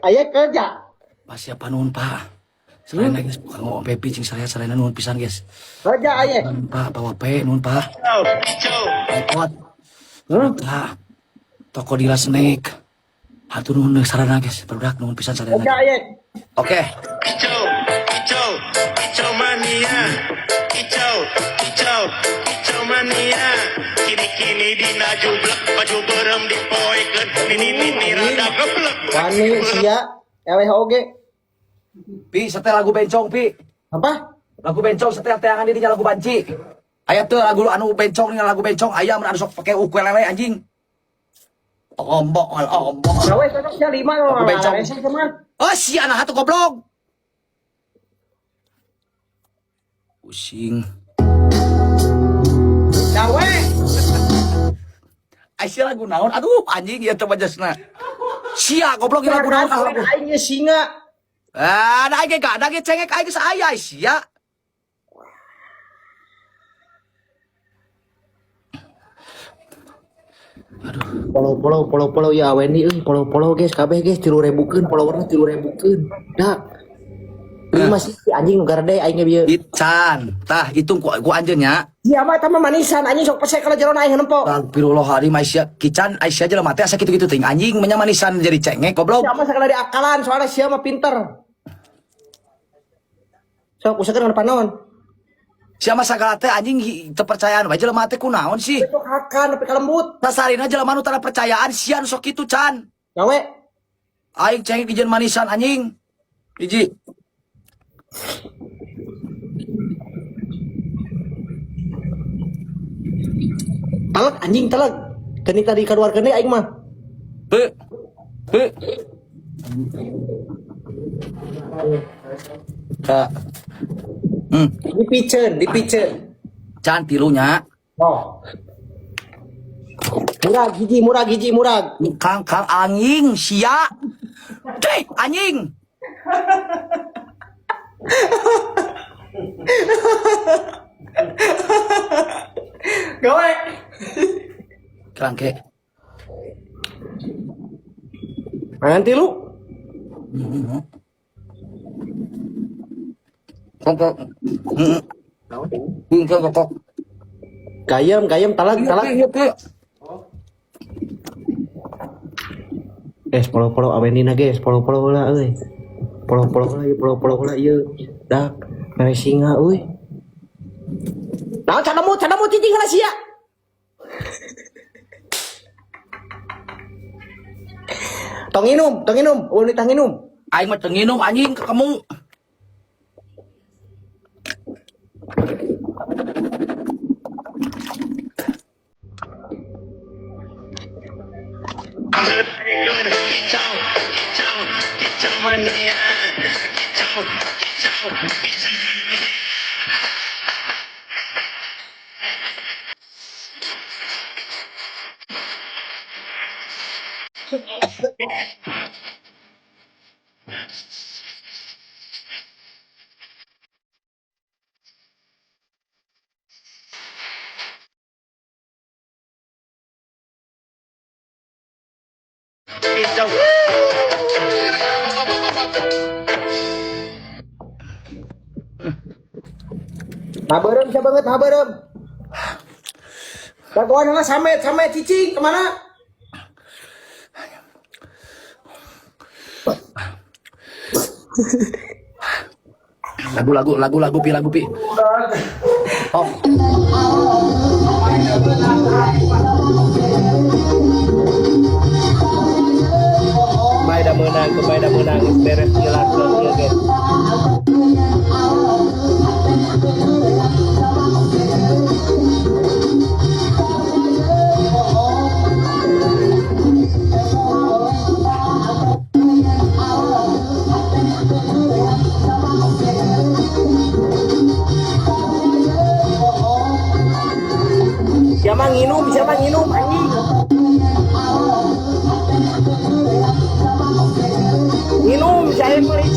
Ayah kerja. Masih apa nun Pak? Sarana guys, bukan ngomong pepi cing sarana nun pisan guys. Kerja ayah. Pak, bawa pe nun Pak. Repot. Pak, toko Dila Snake. Hatur nun sarana guys, produk nun pisan sarana. Kerja ayah. Oke. Kicau mania, kicau mania. Kini dina jublek, baju berem dipoekeun, nini rada geblek. Wani sia LHOG. Pi, setel lagu bencong Pi. Apa? Lagu bencong setel teangan dirinya lagu banci. Aya teu lagu anu bencong dengan lagu bencong aya mun anu sok pake ukulele anjing. Ombok. Gawe cocoknya 5 Lagu bencong. teman. Oh, si anak atuh goblok. Pusing. Gawe. Aisyah lagu naon? Aduh, anjing ya teu bajasna. Sia goblok ieu lagu naon? Aing ge singa. Ah, da ge ka, da ge cengek aing geus aya Aisyah. Polo ya Wendy euy, polo guys, kabeh guys 3000-keun, followerna 3000-keun. Dak. Ini masih si anjing nu garde aing ge bieu. Ican, tah hitung ku anjeun nya. Iya mah eta mah manisan anjing sok pesek kana jero aing heunempo. Astagfirullahaladzim Aisyah, Kican Aisyah jelema teh asa kitu-kitu teuing anjing nya manisan jadi cengek goblok. Sia mah sakala di akalan soalnya sia mah pinter. Sok usahakeun kana panaon. Sia mah sagala teh anjing teu percayaan bae jelema teh kunaon sih? Itu hakan tapi kalembut. Dasarina jelema nu tara percayaan sian sok kitu Can. Gawe. Aing cengek dijeun manisan anjing. Hiji. Taleg anjing taleg. Kenik tadi kaluarkeun deui aing mah. He. Ka. Dipiceun. Can tilunya. Oh. Murag hiji. Kang anjing sia. Teh anjing. Gawe. Kerangke. Mangan tilu. Kok. Kok. Gayam talag. Iya. Guys, polo awenina guys, polo lah euy. Polo lah ieu. Dak, mere singa euy. Nah, cadamu cicing lah sia. Tong inum, ulun tang inum. Aing mah teu nginum anjing ke kamu. Kicau mania, kicau. Kicau. Habeurem sia banget habeurem. Dagoan lah samet cicing kemana? Lagu pi. Oh. Pemain dah menang beres jelas ya guys. Siapa nginum anjing. Minum saya beli